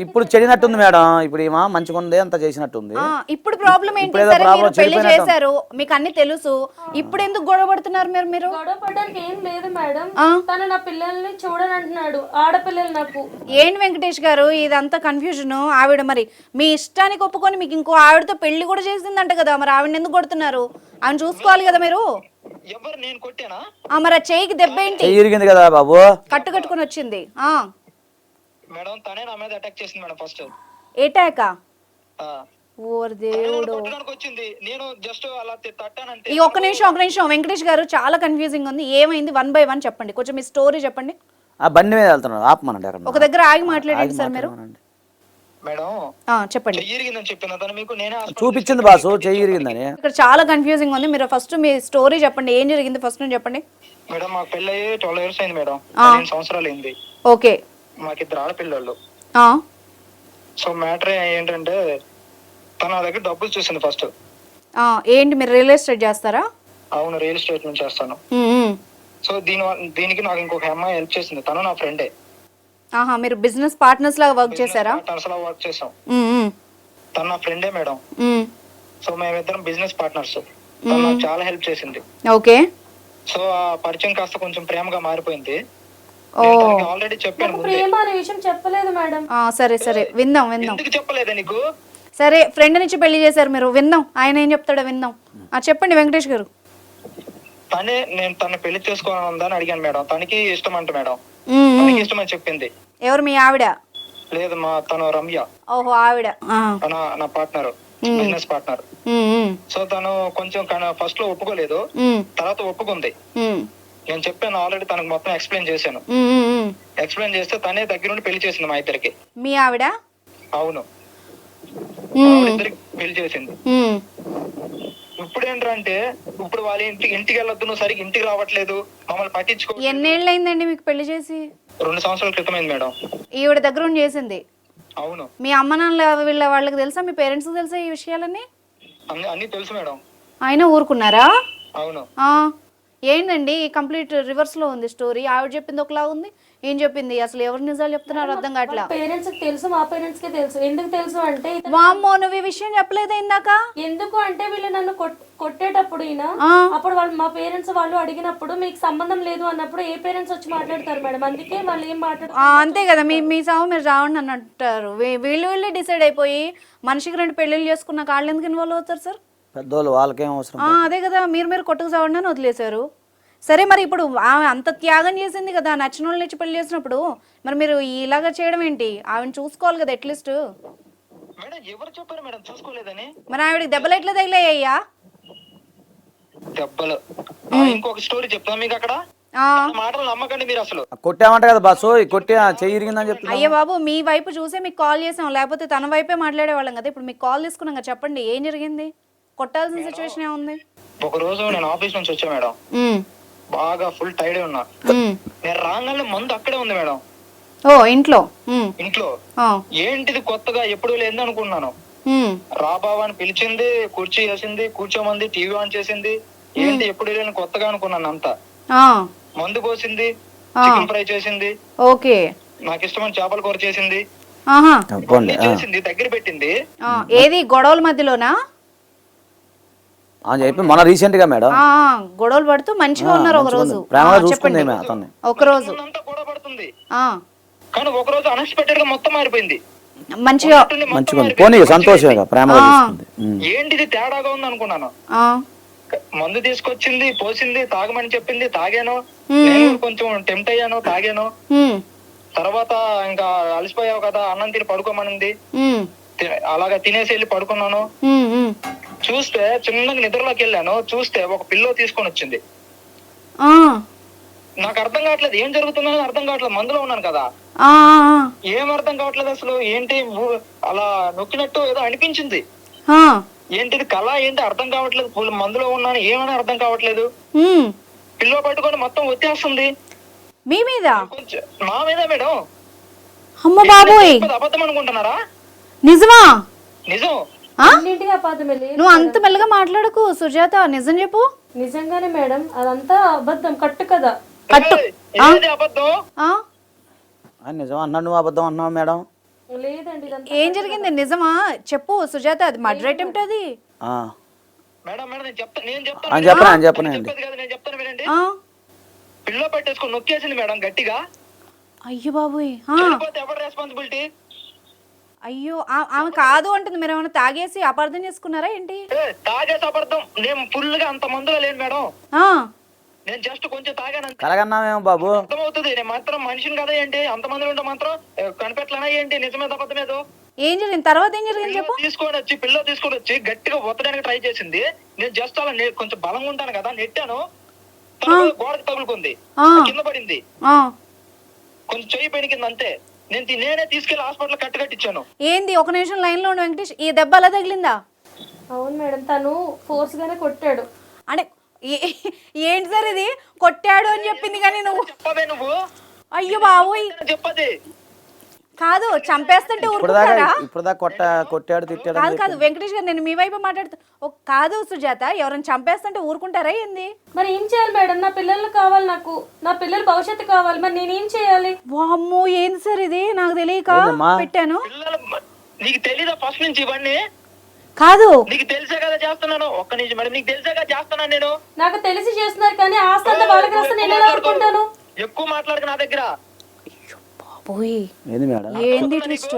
ఇప్పుడు చెడినట్టుంది మేడం, ఇప్పుడు ఏమో మంచిగా ఉంది, అంత చేసినట్టుంది. ఇప్పుడు ప్రాబ్లం ఏంటి? ఇప్పుడేదో సరే problem మీరు పెళ్లి చెడిపోయినట్టు. చేశారు, మీకు అన్ని తెలుసు, ఇప్పుడు ఎందుకు గొడవ పడుతున్నారు మీరు? గొడవ పడడానికి ఏం లేదు మేడం, తను నా పిల్లల్ని చూడనంటున్నాడు, ఆడపిల్లలు నాకు. ఏంటి వెంకటేష్ గారు ఇదంతా కన్ఫ్యూజన్? ఆవిడ మరి మీ ఇష్టానికి ఒప్పుకొని మీకు ఇంకో ఆవిడతో పెళ్లి కూడా చేసిందంట కదా, మరి ఆవిడ ఎందుకు కొడుతున్నారు? ఆవిడ చూసుకోవాలి కదా మీరు. ఎవరు నేను కొట్టానా? మరి ఆ చేయికి దెబ్బ ఏంటి? ఇరిగింది కదా బాబు, కట్టుకొని వచ్చింది. మేడం తనే నా మీద అటాక్ చేసింది మేడం ఫస్ట్. ఏటాకా? ఓర్ దేవుడు, వచ్చింది, నేను జస్ట్ అలా తట్టానంటే. ఈ ఒక్క నిమిషం వెంకటేష్ గారు, చాలా కన్ఫ్యూజింగ్ ఉంది. ఏమైంది? 1 by 1 చెప్పండి, కొంచెం మీ స్టోరీ చెప్పండి. ఆ బండి మీద వెళ్తున్నాడు, ఆపమనండి అక్కడ. ఒక దగ్గర ఆగి మాట్లాడండి సార్ మీరు. మేడం చెప్పండి. చెయ్యిరిగిందని చెప్పిన తను మీకు నేనే చూపించింది బాసు చెయ్యి ఇరిగిందని. ఇక్కడ చాలా కన్ఫ్యూజింగ్ ఉంది, మీరు ఫస్ట్ మీ స్టోరీ చెప్పండి, ఏం జరిగింది ఫస్ట్ నుంచి చెప్పండి. మేడం మాకు పెళ్ళి 12 years అయింది మేడం, 15 సంవత్సరాలు అయింది. ఓకే. మాకు 2 ఆడపిల్లలు. సో మ్యాటర్ ఏంటంటే తన నా దగ్గర డబ్బులు చూసింది ఫస్ట్. ఏంటి మీరు రియల్ ఎస్టేట్ చేస్తారా? అవును, రియల్ ఎస్టేట్ నుంచి చేస్తాను. సో దీనికి నాకు ఇంకొక అమ్మాయి హెల్ప్ చేసింది, తను నా ఫ్రెండే. మీరు బిజినెస్ పార్ట్నర్స్ లాగా వర్క్ చేశారా? వర్క్ చేసాం. తను నా ఫ్రెండే మేడం. సో మేమిద్దరం బిజినెస్ పార్ట్నర్స్. తను నాకు చాలా హెల్ప్ చేసింది. ఓకే. సో ఆ పరిచయం కాస్త కొంచెం ప్రేమగా మారిపోయింది. ఆల్రెడీ చెప్పాను. ప్రేమ అనే విషయం చెప్పలేదు మేడం. సరే విందాం. ఎందుకు చెప్పలేదా నీకు? సరే ఫ్రెండ్ నుంచి పెళ్లి చేశారు మీరు, విందాం ఆయన ఏం చెప్తాడో విందాం. చెప్పండి వెంకటేష్ గారు. నేను తన పెళ్లి చేసుకోవాలని ఉందని అడిగాను మేడం. తనకి ఇష్టం అంట మేడం, తనకి ఇష్టం అని చెప్పింది. ఎవరు మీ ఆవిడ? లేదు తను రమ్య. ఓహో ఆవిడ. నా పార్ట్నర్, బిజినెస్ పార్ట్నర్. సో తను కొంచెం ఫస్ట్ లో ఒప్పుకోలేదు, తర్వాత ఒప్పుకుంది. నేను చెప్పాను ఆల్రెడీ, తనకు మొత్తం ఎక్స్ప్లెయిన్ చేశాను. ఎక్స్ప్లెయిన్ చేస్తే తనే దగ్గర నుండి పెళ్లి చేసింది మా ఇద్దరికి. మీ ఆవిడ? అవును, ఇద్దరికి పెళ్లి చేసింది. ఇప్పుడు ఏంటంటే ఇప్పుడు వాళ్ళ ఇంటికి వెళ్ళొద్దు, నువ్వు సరిగ్గా ఇంటికి రావట్లేదు, మమ్మల్ని పట్టించుకో. ఎన్నేళ్ళు అయిందండి మీకు పెళ్లి చేసి? 2 సంవత్సరాల క్రితం అయింది మేడం. ఈవిడ దగ్గర ఉండి చేసింది? అవును. మీ అమ్మ నాన్న వాళ్ళకి తెలుసా, మీ పేరెంట్స్ తెలుసా ఈ విషయాలన్నీ? అన్ని తెలుసు మేడం. అయినా ఊరుకున్నారా? అవును. ఏంటండి కంప్లీట్ రివర్స్ లో ఉంది స్టోరీ. ఆవిడ చెప్పింది ఒకలా ఉంది, ఏం చెప్పింది అసలు ఎవరు నిజాలు చెప్తున్నారు అర్థం కావట్లా. పేరెంట్స్ కి తెలుసు, మా పేరెంట్స్ కి తెలుసు. ఎందుకు తెలుసు అంటే వామ్మో, నువ్వు ఈ విషయం చెప్పలేదా ఇందాక? ఎందుకు అంటే వీళ్ళు నన్ను కొట్టేటప్పుడు అప్పుడు వాళ్ళు మా పేరెంట్స్ వాళ్ళు అడిగినప్పుడు మీకు సంబంధం లేదు అన్నప్పుడు ఏ పేరెంట్స్ వచ్చి మాట్లాడతారు మేడం, అందుకే వాళ్ళు ఏం మాట్లాడతారు. అంతే కదా, మీ సాగు మీరు రావండి అని అంటారు. వీళ్ళు డిసైడ్ అయిపోయి మనిషికి 2 పెళ్ళిళ్ళు చేసుకున్న వాళ్ళు ఎందుకు ఇన్వాల్వ్ అవుతారు సార్? పెద్దోళ్ళు వాళ్ళకేం అవసరం. అదే కదా, మీరు కొట్టుకు సావండి అని వదిలేశారు. సరే మరి ఇప్పుడు ఆమె అంత త్యాగం చేసింది కదా, నచ్చిన వాళ్ళని ఇచ్చి పెళ్లి చేసినప్పుడు మరి మీరు ఇలాగా చేయడం ఏంటి? ఆవిడని చూసుకోవాలి కదా అట్లీస్ట్. మేడం ఎవరు చెప్పారు మేడం చూసుకోలేదని? మరి ఆవిడకి దెబ్బలు ఎట్లా తగిలాయ్యా? దెబ్బలు ఇంకొక స్టోరీ చెప్తాను మీకు. అక్కడ మాటలు నమ్మకండి మీరు అసలు. కొట్టామంట కదా బాసు, కొట్టి చెయ్యి ఇరిగిందని చెప్తున్నా. అయ్యో బాబు, మీ వైపు చూసే మీకు కాల్ చేసాం, లేకపోతే తన వైపే మాట్లాడేవాళ్ళం కదా. ఇప్పుడు మీకు కాల్ తీసుకున్నాం కదా, చెప్పండి ఏం జరిగింది? కొట్టాల్సిన సిచ్యువేషన్ ఏముంది? ఒక రోజు నేను ఆఫీస్ నుంచి వచ్చా మేడం, బాగా ఫుల్ టైర్డ్ ఉన్నా. నేను రాగానే మందు అక్కడే ఉంది మేడం. ఇంట్లో ఏంటిది కొత్తగా ఎప్పుడు లేదు అనుకున్నాను. రాబాబా అని పిలిచింది, కుర్చీ వేసింది, కూర్చోమంది, టీవీ ఆన్ చేసింది. ఏంటి ఎప్పుడు లేని కొత్తగా అనుకున్నాను. అంతా మందు పోసింది, చికెన్ ఫ్రై చేసింది, ఓకే నాకు ఇష్టమైన చేపల కూర చేసింది, చేసింది దగ్గర పెట్టింది. ఏది గొడవల మధ్యలోనా? చెప్పి మన రీసెంట్ గా మేడం గొడవలు పడుతూ మంచిగా ఉన్నారు ఒక రోజు. చెప్పండి. ఒక రోజు గొడవ పడుతుంది, కానీ ఒక రోజు అన్ఎక్స్పెక్టెడ్ గా మొత్తం మారిపోయింది. మంచిగా సంతోషంగా ప్రేమగా. ఏంటిది తేడాగా ఉంది అనుకున్నాను. మందు తీసుకొచ్చింది, పోసింది, తాగమని చెప్పింది, తాగాను. నేను కొంచెం టెంప్ట్ అయ్యాను, తాగాను. తర్వాత ఇంకా అలసిపోయావు కదా, అన్నం తిని పడుకోమనింది. అలాగా తినేసి వెళ్ళి పడుకున్నాను. చూస్తే చిన్నగా నిద్రలోకి వెళ్ళాను, చూస్తే ఒక పిల్లో తీసుకొని వచ్చింది. నాకు అర్థం కావట్లేదు ఏం జరుగుతుందని అర్థం కావట్లేదు, మందులో ఉన్నాను కదా, ఏం అర్థం కావట్లేదు అసలు. ఏంటి అలా నొక్కినట్టు ఏదో అనిపించింది. ఏంటిది కళ ఏంటి అర్థం కావట్లేదు, మందులో ఉన్నాను ఏమని అర్థం కావట్లేదు. పిల్లో పట్టుకొని మొత్తం వచ్చేస్తుంది మీ మీద, మా మీద మేడం. అమ్మ బాబోయ్, అబద్ధం అనుకుంటున్నారా? నిజమా? నిజం. నువ్వు అంత మెల్లగా మాట్లాడకు సుజాత, నిజం చెప్పు. నిజంగానే మేడం, అదంతా అబద్ధం, కట్టు కదా. అబద్ధం నిజం అన్నాడు, నువ్వు అబద్ధం అన్నావు మేడం. లేదండి, ఏం జరిగింది నిజమా చెప్పు సుజాత. అది మర్డర్ అటెంప్ట్ అది. పిల్లో పెట్టేసుకొని నొక్కేసింది మేడం గట్టిగా. అయ్యో బాబోయ్, ఎవరు రెస్పాన్సిబిలిటీ? అయ్యో ఆమె కాదు అంటుంది. మీరు ఏమైనా తాగేసి అపార్థం చేసుకున్నారా ఏంటి? తాగేసి అపార్థం, నేను ఫుల్ గా అంత మందులో లేను మేడం. నేను జస్ట్ కొంచెం తాగాను. కలగన్నామేమో బాబు, అర్థమవుతుంది. నేను మాత్రం మనిషిని కదా ఏంటి, అంత మందిలో ఉంటే మాత్రం కనిపెట్టలేనా ఏంటి? నిజమే అబద్ధమేదో. ఏం జరిగింది తర్వాత? ఏం జరిగింది చెప్పు. పిల్లో తీసుకొని వచ్చి గట్టిగా ఒత్తడానికి ట్రై చేసింది. నేను జస్ట్ అలా కొంచెం బలంగా ఉంటాను కదా, నెట్టాను, గోడకు తగులుకుంది, కింద పడింది, కొంచెం చెయ్యి పెనికింది అంతే. నేనే తీసుకెళ్లి హాస్పిటల్ కట్టించాను. ఏంది ఒక నిమిషం లైన్ లో ఉండు వెంకటేష్, ఈ దెబ్బ అలా తగిలిందా? అవును మేడం, తను ఫోర్స్ గానే కొట్టాడు. అంటే ఏంటి సార్ ఇది, కొట్టాడు అని చెప్పింది కానీ నువ్వు చెప్పవే నువ్వు. అయ్యో బాబోయ్, చెప్పదే కాదు చంపేస్తుంటే ఊరుకుంటారా? కొట్టాడు తిట్టాడు కాదు కాదు వెంకటేష్ గారు, నేను మీ వైపు మాట్లాడుతా. కాదు సుజాత, ఎవరైనా చంపేస్తుంటే ఊరుకుంటారా ఏంది? మరి ఏం చేయాలి మేడం? నా పిల్లలు కావాలి, నాకు నా పిల్లల భవిష్యత్తు కావాలి, మరి నేనేం చేయాలి? వామ్మో, ఏంది సార్ ఇది, నాకు తెలియక పెట్టాను. నీకు తెలీదా ఫస్ట్ నుంచి ఇవన్నీ? కాదు, నీకు తెలిసే కదా చేస్తున్నాను. ఒక్క నిమిషం మేడం, నీకు తెలిసే కదా చేస్తున్నాను నేను. నాకు తెలిసి చేస్తున్నారు కానీ ఆస్తి అంతా వాళ్ళకి వస్తే నేను ఎలా ఊరుకుంటాను? ఎక్కువ మాట్లాడక నా దగ్గర. ఏంది ట్విస్ట్?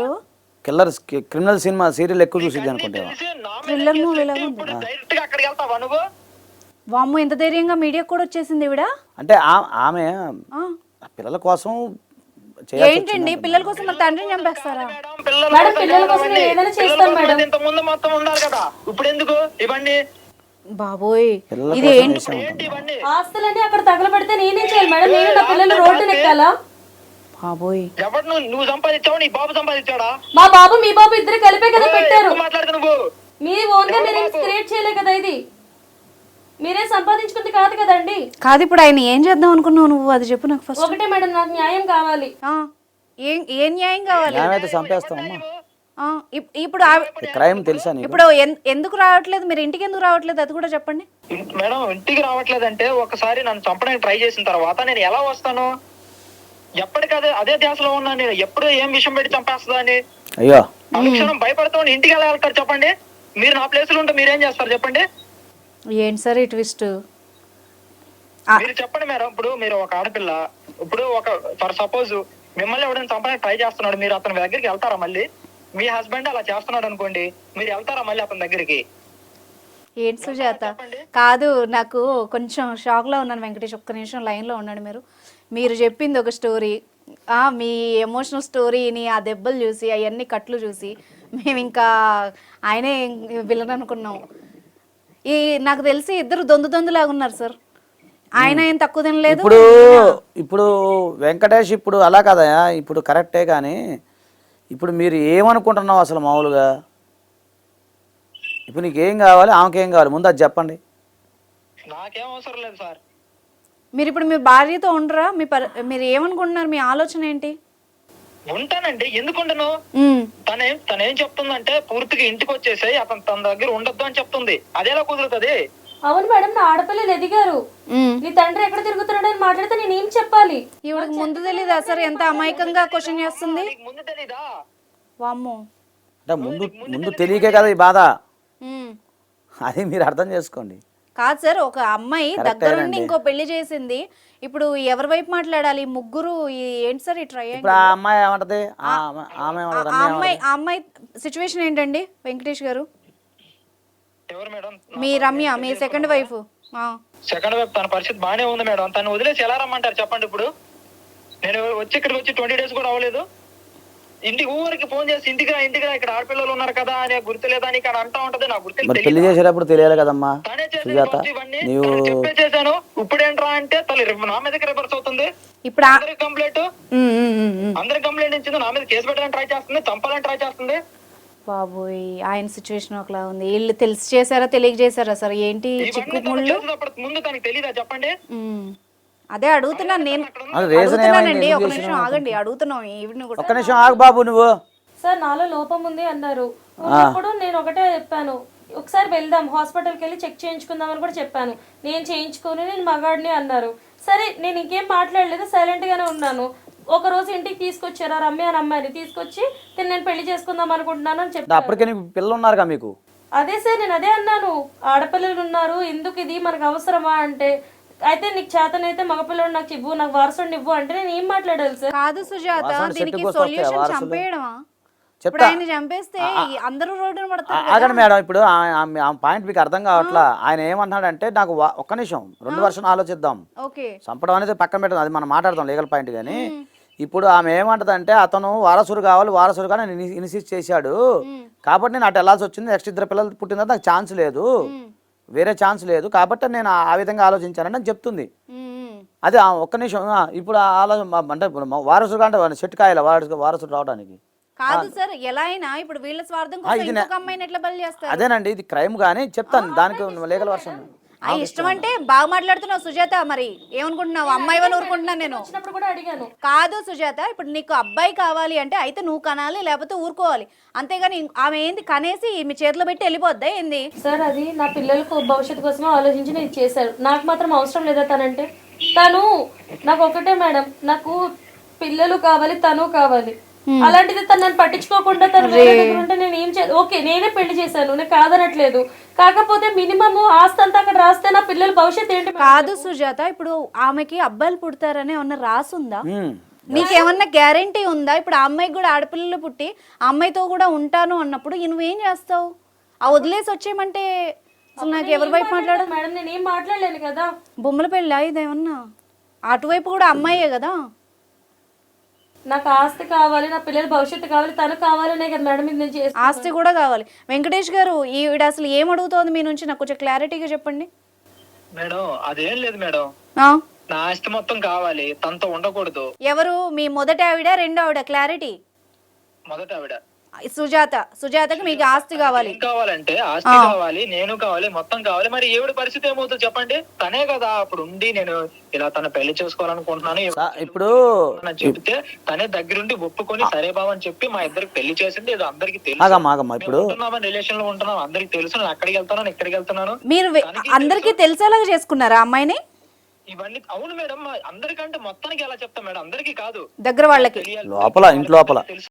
క్రిమినల్ సినిమా సీరియల్ ఎక్కువ చూసిద్ది అనుకుంటా. థ్రిల్లర్ మూవీ లాగా ఉంది. డైరెక్ట్ గా అక్కడికి వెళ్తావా నువ్వు? వామ్మో, ఎంత ధైర్యంగా మీడియా కూడా వచ్చేసింది ఈవిడ. అంటే ఆమె పిల్లల కోసం ఏంటండి, పిల్లల కోసం మరి తండ్రిని చంపేస్తారా? పిల్లల కోసం ఏదైనా చేస్తాను మేడం. ఇంత ముందు మొత్తం ఉండాలి కదా, ఇప్పుడు ఎందుకు ఇవన్నీ? బాబోయ్, ఇది ఏంటి? ఆస్తులన్నీ అక్కడ తగలబెడితే నేనేం చేయాలి మేడం? నేను నా పిల్లలు రోడ్డు ఎక్కాలా? బాబోయ్, ఎవరు నువ్వు సంపాదించావు? నీ బాబు సంపాదించాడా? మా బాబు మీ బాబు ఇద్దరు కలిపే కదా పెట్టారు. మాట్లాడుతు నువ్వు మీ ఓన్ గా మీరు క్రియేట్ చేయలే కదా ఇది. మీరే సంపాదించుకుంది కాదు కదండి. కాదు ఇప్పుడు ఆయన ఏం చేద్దాం అనుకున్నావు నువ్వు, అది చెప్పు నాకు ఫస్ట్. ఒకటే మేడం, నాకు న్యాయం కావాలి. ఏం న్యాయం కావాలి? న్యాయమైతే చంపేస్తామమ్మా. ఇప్పుడు క్రైమ్ తెలుసా నీకు? ఇప్పుడు ఎందుకు రావట్లేదు మీరు ఇంటికి, ఎందుకు రావట్లేదు అది కూడా చెప్పండి. మేడం ఇంటికి రావట్లేదంటే ఒకసారి నన్ను చంపడానికి ట్రై చేసిన తర్వాత నేను ఎలా వస్తాను? ఎప్పటికదే అదే ధ్యాసలో ఉన్నాను నేను. ఎప్పుడు ఏం విషయం పెట్టి చంపేస్తుందా అని అయ్యో అనుక్షణం భయపడతా ఇంటికి ఎలా వెళ్తారు చెప్పండి? మీరు నా ప్లేస్ లో ఉంటే మీరేం చేస్తారు చెప్పండి? ఏంటి సార్ ఈ ట్విస్ట్? మీరు చెప్పండి మేడం. ఇప్పుడు మీరు ఒక ఆడపిల్ల, ఇప్పుడు ఒక ఫర్ సపోజ్ మిమ్మల్ని ఎవరైనా చంపడానికి ట్రై చేస్తున్నాడు, మీరు అతని దగ్గరికి వెళ్తారా? మళ్ళీ మీ హస్బెండ్ అలా చేస్తున్నాడు అనుకోండి, మీరు వెళ్తారా మళ్ళీ అతని దగ్గరికి? ఏంటి సుజాత? కాదు, నాకు కొంచెం షాక్లో ఉన్నాను వెంకటేష్. ఒక్క నిమిషం లైన్లో ఉన్నాడు. మీరు చెప్పింది ఒక స్టోరీ, మీ ఎమోషనల్ స్టోరీని, ఆ దెబ్బలు చూసి, అవన్నీ కట్లు చూసి మేము ఇంకా ఆయనే విలన్ అనుకున్నాం. నాకు తెలిసి ఇద్దరు దొందులాగా ఉన్నారు సార్. ఆయన ఏం తక్కువ తినలేదు. ఇప్పుడు వెంకటేష్ ఇప్పుడు అలా కదా, ఇప్పుడు కరెక్టే. కానీ ఇప్పుడు మీరు ఏమనుకుంటున్నావు అసలు మామూలుగా? ఇప్పుడు నీకేం కావాలి, ఆమెకేం కావాలి, ముందు అది చెప్పండి. నాకేం అవసరం లేదు సార్. మీరు ఇప్పుడు మీ భార్యతో ఉండరా? మీరు ఏమనుకుంటున్నారు? మీ ఆలోచన ఏంటి? ఉంటానండి, ఎందుకుండను? తనేం చెప్తుందంటే పూర్తిగా ఇంటికి వచ్చేసాయి, అతను తన దగ్గర ఉండొద్దు అని చెప్తుంది. అదేలా కుదురుతుంది? అవును మేడం, నా ఆడపిల్లలు ఎదిగారు. నీ తండ్రి ఎక్కడ తిరుగుతున్నాడు అని మాట్లాడితే నేను ఏం చెప్పాలి? ఈవిడకి ముందు తెలీదా సార్? ఎంత అమాయకంగా క్వశ్చన్ చేస్తుంది. ముందు తెలీదా? వామ్మో, అంటే ముందు తెలియకే కదా ఈ బాధ. అది మీరు అర్థం చేసుకోండి. కాదు సార్, ఒక అమ్మాయి దగ్గరుండి ఇంకో పెళ్లి చేసింది. ఇప్పుడు ఎవరి వైపు మాట్లాడాలి? ముగ్గురు ఏంటి సార్ ఈ ట్రై? ఇప్పుడు ఆ అమ్మాయి ఏమంటది? ఆ అమ్మాయి సిచ్యువేషన్ ఏంటండి వెంకటేష్ గారు? ఎవరు మేడం? మీ రమ్య, మీ సెకండ్ వైఫ్. సెకండ్ వైఫ్ తన పరిస్థితి బానే ఉంది మేడం. తను వదిలేసి ఎలా రమ్మంటారు చెప్పండి? ఇప్పుడు నేను ఇక్కడికి వచ్చి 20 days కూడా అవ్వలేదు. ఇంటికి ఊరికి ఫోన్ చేసి ఇంటికి రా ఇక్కడ ఆడపిల్లలు ఉన్నారు కదా అని గుర్తులేదా అని ఇక్కడ అంటా ఉంటది. నాకు పెళ్లి చేసేటప్పుడు తెలియాలి కదమ్మా సుజాత. చెప్పేసాను. ఇప్పుడు ఏంట్రా అంటే నా మీదకి రివర్స్ అవుతుంది. ఇప్పుడు అందరికి కంప్లైంట్ ఇచ్చింది, నా మీద కేసు పెట్టడానికి ట్రై చేస్తుంది, చంపాలని ట్రై చేస్తుంది. బాబోయ్, ఆయన సిచ్యువేషన్ ఒకలా ఉంది. వీళ్ళు తెలిసి చేశారా తెలియక చేశారా సార్? ఏంటి చిక్కుముళ్ళు? ముందు తనకి తెలీదా చెప్పండి? అదే అడుగుతున్నాను నేను. అడుగుతున్నానండి, ఒక నిమిషం ఆగండి, అడుగుతున్నాం. ఒక్క నిమిషం ఆగు బాబు. నువ్వు సార్ నాలో లోపం ఉంది అన్నారు. ఉన్నప్పుడు నేను ఒకటే చెప్పాను, ఒకసారి వెళ్దాం హాస్పిటల్కి వెళ్ళి చెక్ చేయించుకుందాం అని కూడా చెప్పాను. నేను చేయించుకొని నేను మగాడిని అన్నారు. సరే నేను ఇంకేం మాట్లాడలేదు, సైలెంట్ గానే ఉన్నాను. ఒక రోజు ఇంటికి తీసుకొచ్చారు ఆ రమ్య అని అమ్మాయిని తీసుకొచ్చి, నేను పెళ్లి చేసుకుందాం అనుకుంటున్నాను అని చెప్పాను. అప్పటికే నీకు పిల్లలు ఉన్నారుగా మీకు? అదే సార్, నేను అదే అన్నాను, ఆడపిల్లలు ఉన్నారు, ఎందుకు ఇది మనకు అవసరమా అంటే, అయితే నీకు చేతనైతే మగపిల్లడు నాకు ఇవ్వు, నాకు వారసుడిని ఇవ్వు అంటే నేను ఏం మాట్లాడాలి సార్? కాదు సుజాత, దీనికి సొల్యూషన్ చంపేయడమా? ఇప్పుడు ఆయన చంపేస్తే అందరూ రోడ్డున పడతారు. ఆగండి మేడం, ఇప్పుడు పాయింట్ మీకు అర్థం కావట్లా. ఆయన ఏమంటున్నాడంటే, నాకు ఒక్క నిమిషం 2 వర్షాలు ఆలోచిద్దాం. చంపడం అనేది పక్కన పెట్టడం, అది మనం మాట్లాడదాం లీగల్ పాయింట్. కానీ ఇప్పుడు ఆమె ఏమంటదంటే, అతను వారసుడు కావాలి, వారసుడుగా నేను ఇన్సిస్ట్ చేశాడు కాబట్టి నేను అటు వెళ్ళాల్సి వచ్చింది. నెక్స్ట్ 2 పిల్లలు పుట్టిన తర్వాత నాకు ఛాన్స్ లేదు, వేరే ఛాన్స్ లేదు కాబట్టి నేను ఆ విధంగా ఆలోచించానని చెప్తుంది. అదే ఒక్క నిమిషం. ఇప్పుడు ఆలోచన అంటే వారసుడు అంటే చెట్టు కాయాల వారసుడు రావడానికి కాదు సార్, ఎలా అయినా ఇప్పుడు వీళ్ళ స్వార్థం కోసం ఇంకొక అమ్మాయిని ఎట్లా బలి చేస్తారు? అదేనండి, ఇది క్రైమ్. కానీ చెప్తాను దానికి లీగల్ వర్షన్. ఇష్టం అంటే బాగా మాట్లాడుతున్నావు సుజాత. మరి ఏమనుకుంటున్నావు? అమ్మాయి అని ఊరుకుంటున్నాను నేను. కాదు సుజాత, ఇప్పుడు నీకు అబ్బాయి కావాలి అంటే అయితే నువ్వు కనాలి, లేకపోతే ఊరుకోవాలి. అంతేగాని ఆమె ఏంది కనేసి మీ చేతిలో పెట్టి వెళ్ళిపోద్దా ఏంది? సార్ అది నా పిల్లలకు భవిష్యత్తు కోసమే ఆలోచించి నేను చేశాను. నాకు మాత్రం అవసరం లేదా తనంటే? తను నాకు ఒకటే మేడం, నాకు పిల్లలు కావాలి, తను కావాలి. అలాంటిది తను నన్ను పట్టించుకోకుండా తను వేరే దగ్గర ఉంటే నేను ఏం ఓకే నేనే పెళ్లి చేశాను, నేను కాదనట్లేదు. కాకపోతే మినిమం ఆస్తి అంతా అక్కడ రాస్తే నా పిల్లల భవిష్యత్తు ఏంటి? కాదు సుజాత, ఇప్పుడు ఆమెకి అబ్బాయిలు పుడతారని ఏమన్నా రాసుందా? నీకేమన్నా గ్యారంటీ ఉందా? ఇప్పుడు ఆ అమ్మాయికి కూడా ఆడపిల్లలు పుట్టి ఆ అమ్మాయితో కూడా ఉంటాను అన్నప్పుడు నువ్వేం చేస్తావు? ఆ వదిలేసి వచ్చేయమంటే అసలు నాకు ఎవరి వైపు మాట్లాడు? మేడం నేను ఏం మాట్లాడలేను కదా. బొమ్మల పెళ్ళా ఇదేమన్నా? అటువైపు కూడా అమ్మాయే కదా. నాకు ఆస్తి కావాలి, నా పిల్లల భవిష్యత్తు కావాలి, తను కావాలనే కదా మేడం ఇది నేను చేస్తాను. ఆస్తి కూడా కావాలి. వెంకటేష్ గారు, ఈవిడ అసలు ఏం అడుగుతోంది మీ నుంచి? నాకు కొంచెం క్లారిటీగా చెప్పండి. మేడం అదేం లేదు మేడం, నా ఆస్తి మొత్తం కావాలి, తనతో ఉండకూడదు. ఎవరు? మీ మొదటి ఆవిడ, రెండో ఆవిడ? క్లారిటీ. మొదటి ఆవిడ. సుజాతకి మీకు ఆస్తి కావాలి. ఏం కావాలంటే ఆస్తి కావాలి, నేను కావాలి, మొత్తం కావాలి. మరి ఈవిడ పరిస్థితి ఏమవుతుంది చెప్పండి? తనే కదా అప్పుడు ఉండి నేను ఇలా తన పెళ్లి చేసుకోవాలనుకుంటున్నాను ఇప్పుడు అని చెప్తే తనే దగ్గరుండి ఒప్పుకొని సరే బావ అని చెప్పి మా ఇద్దరికి పెళ్లి చేసింది. ఇది అందరికి ఆగమ్మా ఇప్పుడు రిలేషన్ లో ఉంటున్నాం, అందరికి తెలుసు. నేను అక్కడికి వెళ్తాను, ఇక్కడికి వెళ్తున్నాను. మీరు అందరికీ తెలిసేలాగా చేసుకున్నారా అమ్మాయిని? ఇవన్నీ అవును మేడం, అందరికంటే మొత్తానికి ఎలా చెప్తా మేడం, అందరికీ కాదు, దగ్గర వాళ్ళకి తెలియాలి. లోపల ఇంటి లోపల తెలుసు.